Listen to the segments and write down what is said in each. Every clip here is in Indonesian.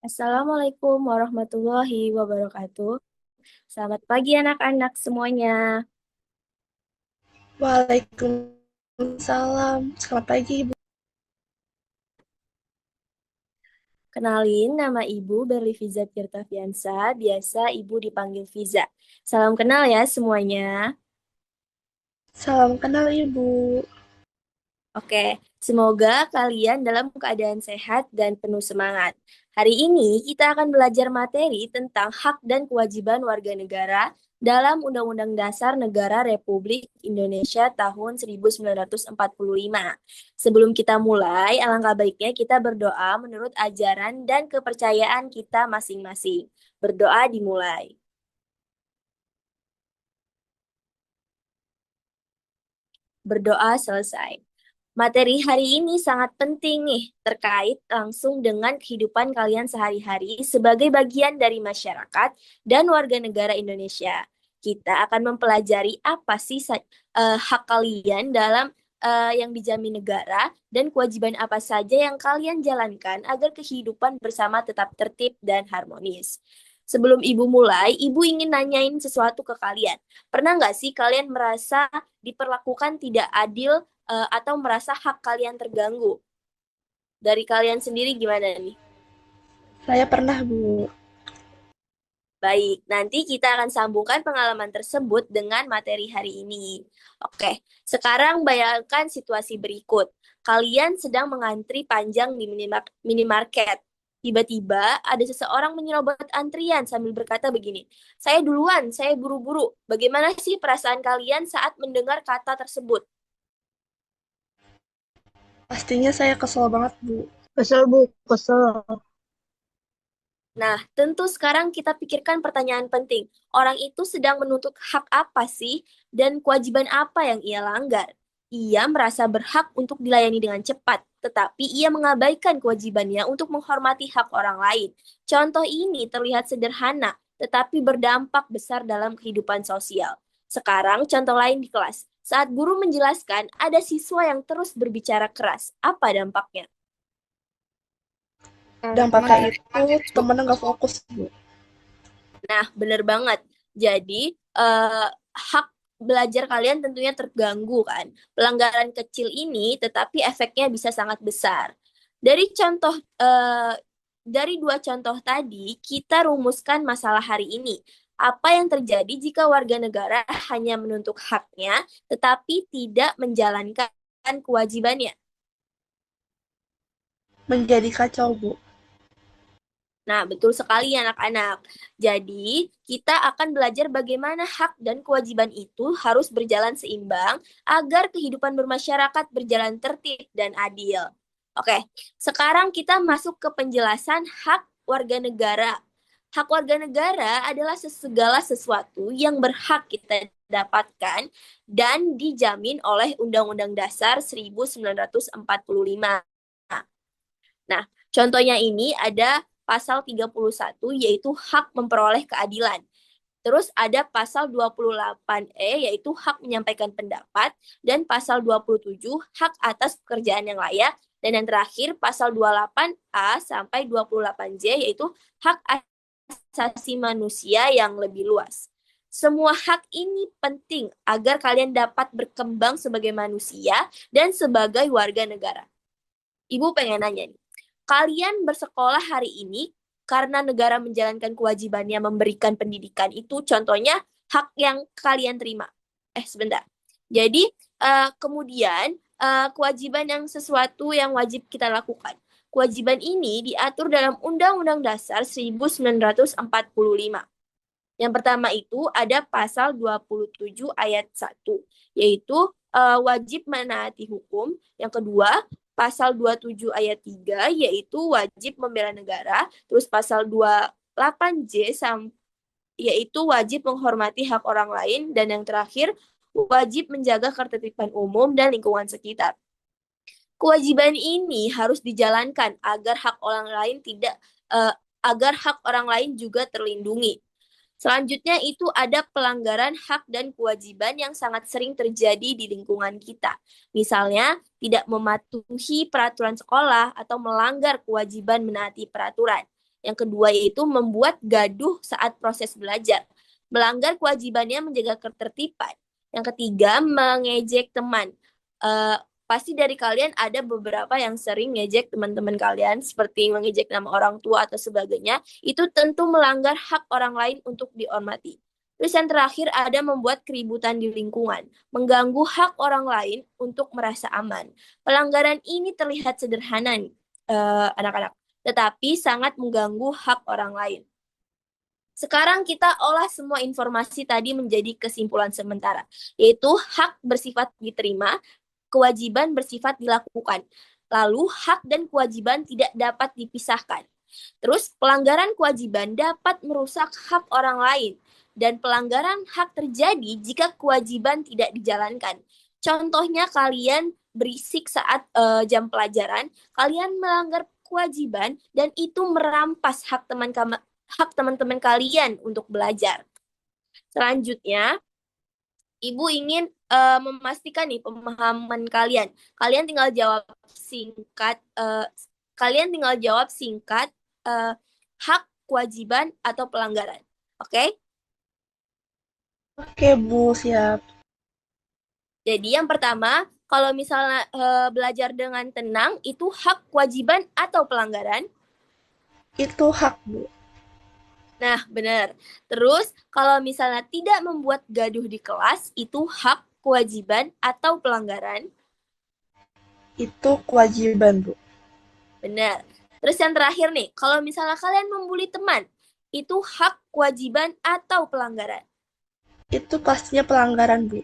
Assalamualaikum warahmatullahi wabarakatuh. Selamat pagi anak-anak semuanya. Waalaikumsalam. Selamat pagi, Ibu. Kenalin, nama Ibu Berli Fiza Tirtafiansa, biasa Ibu dipanggil Fiza. Salam kenal ya semuanya. Salam kenal, Ibu. Oke, semoga kalian dalam keadaan sehat dan penuh semangat. Hari ini kita akan belajar materi tentang hak dan kewajiban warga negara dalam Undang-Undang Dasar Negara Republik Indonesia tahun 1945. Sebelum kita mulai, alangkah baiknya kita berdoa menurut ajaran dan kepercayaan kita masing-masing. Berdoa dimulai. Berdoa selesai. Materi hari ini sangat penting nih, terkait langsung dengan kehidupan kalian sehari-hari sebagai bagian dari masyarakat dan warga negara Indonesia. Kita akan mempelajari apa sih hak kalian dalam yang dijamin negara dan kewajiban apa saja yang kalian jalankan agar kehidupan bersama tetap tertib dan harmonis. Sebelum Ibu mulai, Ibu ingin nanyain sesuatu ke kalian. Pernah nggak sih kalian merasa diperlakukan tidak adil atau merasa hak kalian terganggu? Dari kalian sendiri gimana nih? Saya pernah, Bu. Baik, nanti kita akan sambungkan pengalaman tersebut dengan materi hari ini. Oke, sekarang bayangkan situasi berikut. Kalian sedang mengantri panjang di minimarket. Tiba-tiba ada seseorang menyerobot antrian sambil berkata begini, "Saya duluan, saya buru-buru." Bagaimana sih perasaan kalian saat mendengar kata tersebut? Pastinya saya kesel banget, Bu. Kesel Bu, kesel. Nah, tentu sekarang kita pikirkan pertanyaan penting. Orang itu sedang menuntut hak apa sih dan kewajiban apa yang ia langgar? Ia merasa berhak untuk dilayani dengan cepat, tetapi ia mengabaikan kewajibannya untuk menghormati hak orang lain. Contoh ini terlihat sederhana, tetapi berdampak besar dalam kehidupan sosial. Sekarang, contoh lain di kelas. Saat guru menjelaskan, ada siswa yang terus berbicara keras. Apa dampaknya? Dampaknya itu temennya nggak fokus, Bu. Nah, bener banget. Jadi, eh, hak belajar kalian tentunya terganggu kan. Pelanggaran kecil ini, tetapi efeknya bisa sangat besar. Dari contoh, dari dua contoh tadi, kita rumuskan masalah hari ini. Apa yang terjadi jika warga negara hanya menuntut haknya, tetapi tidak menjalankan kewajibannya? Menjadi kacau, Bu. Nah, betul sekali anak-anak. Jadi, kita akan belajar bagaimana hak dan kewajiban itu harus berjalan seimbang agar kehidupan bermasyarakat berjalan tertib dan adil. Oke, sekarang kita masuk ke penjelasan hak warga negara. Hak warga negara adalah segala sesuatu yang berhak kita dapatkan dan dijamin oleh Undang-Undang Dasar 1945. Nah, contohnya ini ada pasal 31 yaitu hak memperoleh keadilan. Terus ada pasal 28E yaitu hak menyampaikan pendapat dan pasal 27 hak atas pekerjaan yang layak dan yang terakhir pasal 28A sampai 28J yaitu hak asasi manusia yang lebih luas. Semua hak ini penting agar kalian dapat berkembang sebagai manusia dan sebagai warga negara. Ibu pengen nanya nih, kalian bersekolah hari ini karena negara menjalankan kewajibannya memberikan pendidikan itu, contohnya hak yang kalian terima. Sebentar. Jadi, kemudian kewajiban yang sesuatu yang wajib kita lakukan. Kewajiban ini diatur dalam Undang-Undang Dasar 1945. Yang pertama itu ada pasal 27 ayat 1, yaitu wajib menaati hukum. Yang kedua, pasal 27 ayat 3, yaitu wajib membela negara. Terus pasal 28J, yaitu wajib menghormati hak orang lain. Dan yang terakhir, wajib menjaga ketertiban umum dan lingkungan sekitar. Kewajiban ini harus dijalankan agar hak orang lain tidak eh, agar hak orang lain juga terlindungi. Selanjutnya itu ada pelanggaran hak dan kewajiban yang sangat sering terjadi di lingkungan kita. Misalnya, tidak mematuhi peraturan sekolah atau melanggar kewajiban menaati peraturan. Yang kedua yaitu membuat gaduh saat proses belajar. Melanggar kewajibannya menjaga ketertiban. Yang ketiga, mengejek teman. Pasti dari kalian ada beberapa yang sering ngejek teman-teman kalian, seperti mengejek nama orang tua atau sebagainya. Itu tentu melanggar hak orang lain untuk dihormati. Terus yang terakhir ada membuat keributan di lingkungan, mengganggu hak orang lain untuk merasa aman. Pelanggaran ini terlihat sederhana nih, anak-anak, tetapi sangat mengganggu hak orang lain. Sekarang kita olah semua informasi tadi menjadi kesimpulan sementara, yaitu hak bersifat diterima, kewajiban bersifat dilakukan. Lalu hak dan kewajiban tidak dapat dipisahkan. Terus pelanggaran kewajiban dapat merusak hak orang lain dan pelanggaran hak terjadi jika kewajiban tidak dijalankan. Contohnya kalian berisik saat jam pelajaran, kalian melanggar kewajiban dan itu merampas hak teman-teman kalian untuk belajar. Selanjutnya, Ibu ingin memastikan nih pemahaman kalian. Kalian tinggal jawab singkat. Hak, kewajiban, atau pelanggaran. Oke? Oke, Bu, siap. Jadi yang pertama, kalau misalnya belajar dengan tenang, itu hak, kewajiban, atau pelanggaran? Itu hak, Bu. Nah, benar. Terus, kalau misalnya tidak membuat gaduh di kelas, itu hak, kewajiban, atau pelanggaran? Itu kewajiban, Bu. Benar. Terus yang terakhir nih, kalau misalnya kalian membuli teman, itu hak, kewajiban, atau pelanggaran? Itu pastinya pelanggaran, Bu.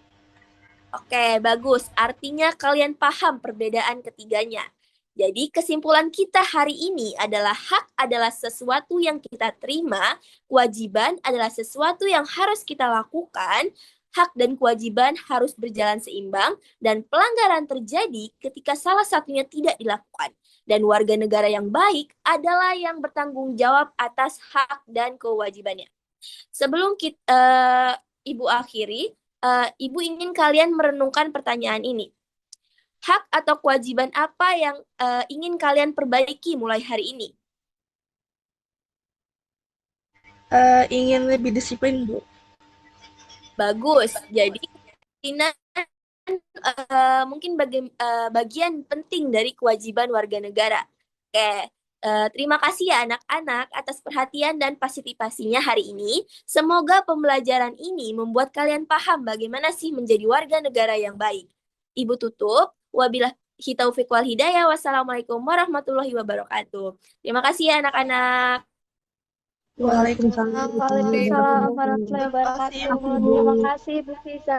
Oke, bagus. Artinya kalian paham perbedaan ketiganya. Jadi kesimpulan kita hari ini adalah hak adalah sesuatu yang kita terima, kewajiban adalah sesuatu yang harus kita lakukan, hak dan kewajiban harus berjalan seimbang, dan pelanggaran terjadi ketika salah satunya tidak dilakukan. Dan warga negara yang baik adalah yang bertanggung jawab atas hak dan kewajibannya. Sebelum Ibu akhiri, Ibu ingin kalian merenungkan pertanyaan ini. Hak atau kewajiban apa yang ingin kalian perbaiki mulai hari ini? Ingin lebih disiplin, Bu. Bagus. Jadi, kedisiplinan mungkin bagian penting dari kewajiban warga negara. Oke, terima kasih ya anak-anak atas perhatian dan partisipasinya hari ini. Semoga pembelajaran ini membuat kalian paham bagaimana sih menjadi warga negara yang baik. Ibu tutup. Wabillahi taufiq wal hidayah. Wassalamualaikum warahmatullahi wabarakatuh. Terima kasih ya anak-anak. Waalaikumsalam. Waalaikumsalam warahmatullahi Terima kasih, wabarakatuh. Bu. Terima kasih, Bu Fiza.